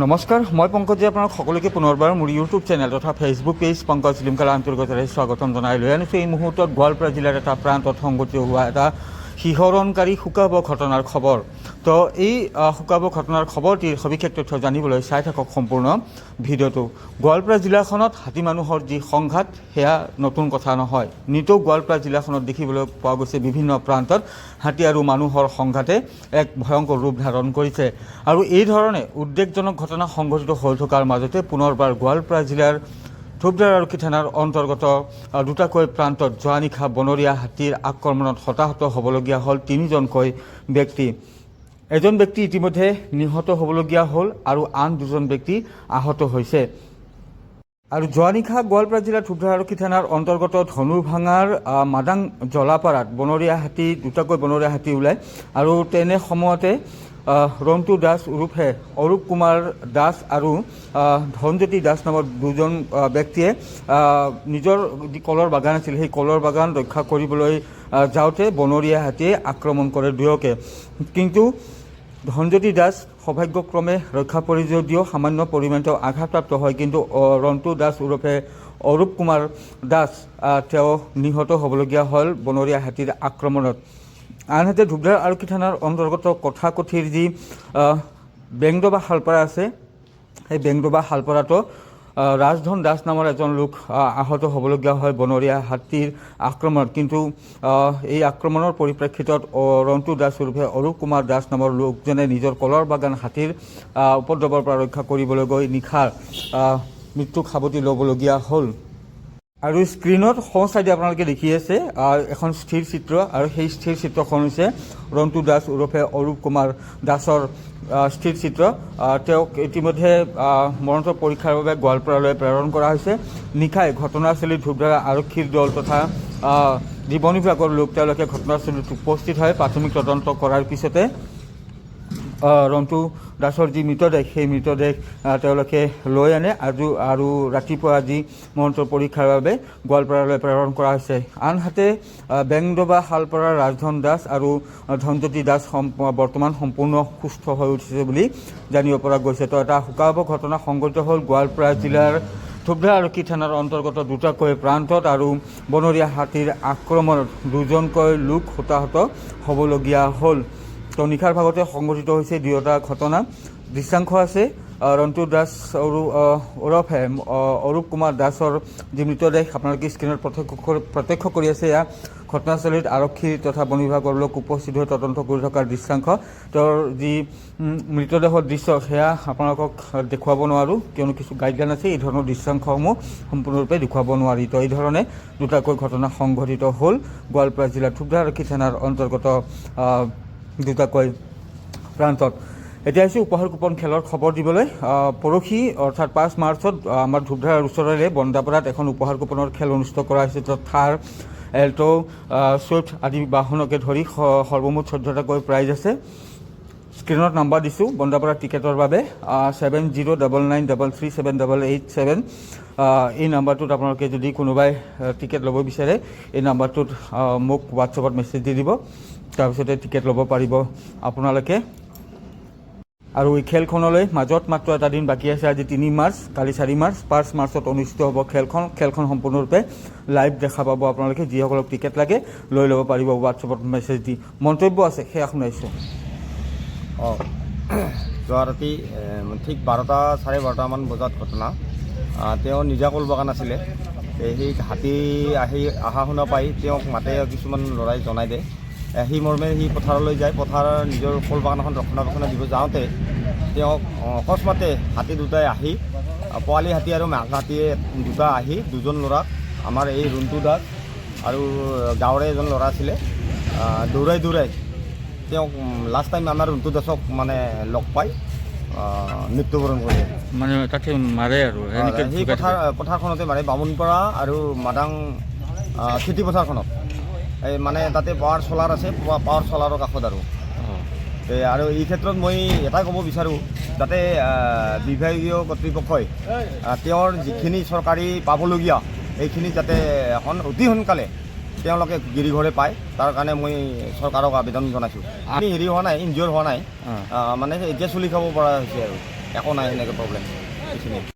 নমস্কাৰ, মই পংকজে আপোনাক সকলোকে পুনৰবাৰ মোৰ ইউটিউব চেনেল তথা ফেচবুক পেজ পংকজ লিমকালা আন্তৰিকতাৰে স্বাগতম জনাই লৈ আনিছোঁ। এই মুহূৰ্তত গোৱালপাৰা জিলাৰ এটা প্ৰান্তত সংঘটিত হোৱা এটা শিহৰণকাৰী শোকাবহ ঘটনাৰ খবৰ। তো এই শোকাবহ ঘটনাৰ খবৰটিৰ সবিশেষ তথ্য জানিবলৈ চাই থাকক সম্পূৰ্ণ ভিডিঅ'টো। গোৱালপাৰা জিলাখনত হাতী মানুহৰ যি সংঘাত সেয়া নতুন কথা নহয়। নিতৌ গোৱালপাৰা জিলাখনত দেখিবলৈ পোৱা গৈছে বিভিন্ন প্ৰান্তত হাতী আৰু মানুহৰ সংঘাতে এক ভয়ংকৰ ৰূপ ধাৰণ কৰিছে। আৰু এই ধৰণে উদ্বেগজনক ঘটনা সংঘটিত হৈ থকাৰ মাজতে পুনৰবাৰ গোৱালপাৰা জিলাৰ ধূপধাৰ আৰক্ষী থানাৰ অন্তৰ্গত দুটাকৈ প্ৰান্তত যোৱা নিশা বনৰীয়া হাতীৰ আক্ৰমণত হতাহত হ'বলগীয়া হ'ল 3জনকৈ ব্যক্তি। এজন ব্যক্তি ইতিমধ্যে নিহত হ'বলগীয়া হ'ল আৰু আন 2জন ব্যক্তি আহত হৈছে। আৰু যোৱা নিশা গোৱালপাৰা জিলাৰ ধূপধাৰ আৰক্ষী থানাৰ অন্তৰ্গত ধনুৰভাঙাৰ মাদাং জলাপাৰাত দুটাকৈ বনৰীয়া হাতী ওলায় আৰু তেনে সময়তে ৰন্টু দাস ওৰফে অৰূপ কুমাৰ দাস আৰু ধনজ্যোতি দাস নামৰ 2জন ব্যক্তিয়ে নিজৰ যি কলৰ বাগান আছিল সেই কলৰ বাগান ৰক্ষা কৰিবলৈ যাওঁতে বনৰীয়া হাতীয়ে আক্ৰমণ কৰে দুয়োকে। কিন্তু ধনজ্যোতি দাস সৌভাগ্যক্ৰমে ৰক্ষা পৰি যদিও সামান্য পৰিমাণে আঘাতপ্ৰাপ্ত হয়, কিন্তু ৰন্টু দাস ওৰফে অৰূপ কুমাৰ দাস তেওঁ নিহত হ'বলগীয়া হ'ল বনৰীয়া হাতীৰ আক্ৰমণত। আনহাতে ধূপধাৰ আৰক্ষী থানাৰ অন্তৰ্গত কথাকথিৰ যি বেংডবা শালপাৰা আছে, সেই বেংডবা শালপাৰাতো ৰাজধন দাস নামৰ এজন লোক আহত হ'বলগীয়া হয় বনৰীয়া হাতীৰ আক্ৰমণত। কিন্তু এই আক্ৰমণৰ পৰিপ্ৰেক্ষিতত ৰন্টু দাস ওৰফে অৰূপ কুমাৰ দাস নামৰ লোকজনে নিজৰ কলৰ বাগান হাতীৰ উপদ্ৰৱৰ পৰা ৰক্ষা কৰিবলৈ গৈ নিশাৰ মৃত্যুক সাৱটি ল'বলগীয়া হ'ল। আৰু স্ক্ৰীণত সোঁ চাইডে আপোনালোকে দেখি আছে এখন স্থিৰ চিত্ৰ, আৰু সেই স্থিৰ চিত্ৰখন হৈছে ৰন্টু দাস ওৰফে অৰূপ কুমাৰ দাসৰ স্থিৰ চিত্ৰ। তেওঁক ইতিমধ্যে মৰণোত্তৰ পৰীক্ষাৰ বাবে গোৱালপাৰালৈ প্ৰেৰণ কৰা হৈছে। নিশাই ঘটনাস্থলীত ধূপধাৰ আৰক্ষীৰ দল তথা বন বিভাগৰ লোক তেওঁলোকে ঘটনাস্থলীত উপস্থিত হয়। প্ৰাথমিক তদন্ত কৰাৰ পিছতে ৰন্টু দাসৰ যি মৃতদেহ সেই মৃতদেহ তেওঁলোকে লৈ আনে আৰু ৰাতিপুৱা আজি মৰণোত্তৰ পৰীক্ষাৰ বাবে গোৱালপাৰালৈ প্ৰেৰণ কৰা হৈছে। আনহাতে বেংডবা শালপাৰাৰ ৰাজধন দাস আৰু ধনজ্যোতি দাস বৰ্তমান সম্পূৰ্ণ সুস্থ হৈ উঠিছে বুলি জানিব পৰা গৈছে। তো এটা শোকাবহ ঘটনা সংঘটিত হ'ল গোৱালপাৰা জিলাৰ ধূপধাৰ আৰক্ষী থানাৰ অন্তৰ্গত দুটাকৈ প্ৰান্তত, আৰু বনৰীয়া হাতীৰ আক্ৰমণত 2জনকৈ লোক হতাহত হ'বলগীয়া হ'ল। তো নিশাৰ ভাগতে সংঘটিত হৈছে দুয়োটা ঘটনা। দৃশ্যাংশ আছে ৰন্টু দাস ওৰফে অৰূপ কুমাৰ দাসৰ যি মৃতদেহ আপোনালোকে স্ক্ৰীণত প্ৰত্যক্ষ কৰি আছে। এয়া ঘটনাস্থলীত আৰক্ষী তথা বন বিভাগৰ লোক উপস্থিত হৈ তদন্ত কৰি থকাৰ দৃশ্যাংশ। তেওঁৰ যি মৃতদেহৰ দৃশ্য সেয়া আপোনালোকক দেখুৱাব নোৱাৰোঁ, কিয়নো কিছু গাইডলাইন আছে, এই ধৰণৰ দৃশ্যাংশসমূহ সম্পূৰ্ণৰূপে দেখুৱাব নোৱাৰি। তো এই ধৰণে দুটাকৈ ঘটনা সংঘটিত হ'ল গোৱালপাৰা জিলাৰ ধূপধাৰ আৰক্ষী থানাৰ অন্তৰ্গত দুটাকৈ প্ৰান্তত। এতিয়া আহিছোঁ উপহাৰ কুপন খেলৰ খবৰ দিবলৈ। পৰহি অৰ্থাৎ 5 মাৰ্চত আমাৰ ধূপধাৰৰ ওচৰৰে বন্দাপাৰাত এখন উপহাৰ কুপনৰ খেল অনুষ্ঠিত কৰা হৈছে। য'ত থাৰ, এল্ট', ছুইফ্ট আদি বাহনকে ধৰি সৰ্বমুঠ 14টাকৈ প্ৰাইজ আছে। স্ক্ৰীণত নাম্বাৰ দিছোঁ বন্দাপাৰা টিকেটৰ বাবে 7099337887। এই নাম্বাৰটোত আপোনালোকে যদি কোনোবাই টিকেট ল'ব বিচাৰে এই নাম্বাৰটোত মোক হোৱাটছএপত মেছেজ দি দিব, তাৰপিছতে টিকেট ল'ব পাৰিব আপোনালোকে। আৰু এই খেলখনলৈ মাজত মাত্ৰ এটা দিন বাকী আছে। আজি 3 মাৰ্চ, কালি 4 মাৰ্চ, 5 মাৰ্চত অনুষ্ঠিত হ'ব খেলখন সম্পূৰ্ণৰূপে লাইভ দেখা পাব আপোনালোকে। যিসকলক টিকেট লাগে লৈ ল'ব পাৰিব হোৱাটছএপত মেছেজ দি। মন্তব্য আছে সেয়া শুনাইছোঁ। যোৱা ৰাতি ঠিক 12:30 বজাত ঘটনা। তেওঁ নিজা কল বাগান আছিলে, সেই হাতী অহা শুনা পাই তেওঁক মাতে, কিছুমান ল'ৰাই জনাই দিয়ে। সেই মৰ্মে সি পথাৰলৈ যায়। পথাৰৰ নিজৰ কল বাগান এখন ৰক্ষণাবেক্ষণ দিব যাওঁতে তেওঁক অকস্মাতে হাতী দুটাই আহি, পোৱালি হাতী আৰু মাক হাতীয়ে দুটা আহি 2জন ল'ৰাক, আমাৰ এই ৰন্টু দাস আৰু গাঁৱৰে এজন ল'ৰা আছিলে, দৌৰাই তেওঁক লাষ্ট টাইম আমাৰ ৰন্টু দাসক মানে লগ পাই মৃত্যুবৰণ কৰে। মানে তাতে মাৰে আৰু সেই পথাৰখনতে মাৰে, বামুণপাৰা আৰু মাদাং খেতি পথাৰখনত। এই মানে তাতে পাৱাৰ চলাৰ আছে, পাৱাৰ চলাৰৰ কাষত। আৰু এই ক্ষেত্ৰত মই এটাই ক'ব বিচাৰোঁ, যাতে বিভাগীয় কৰ্তৃপক্ষই তেওঁৰ যিখিনি চৰকাৰী পাবলগীয়া এইখিনি যাতে অতি সোনকালে তেওঁলোকে গিৰিঘৰে পায়, তাৰ কাৰণে মই চৰকাৰক আবেদন জনাইছোঁ। হেৰি হোৱা নাই, ইনজিঅ'ৰ হোৱা নাই, মানে এতিয়া চলি খাব পৰা হৈছে আৰু। একো নাই সেনেকৈ প্ৰব্লেম এইখিনিয়ে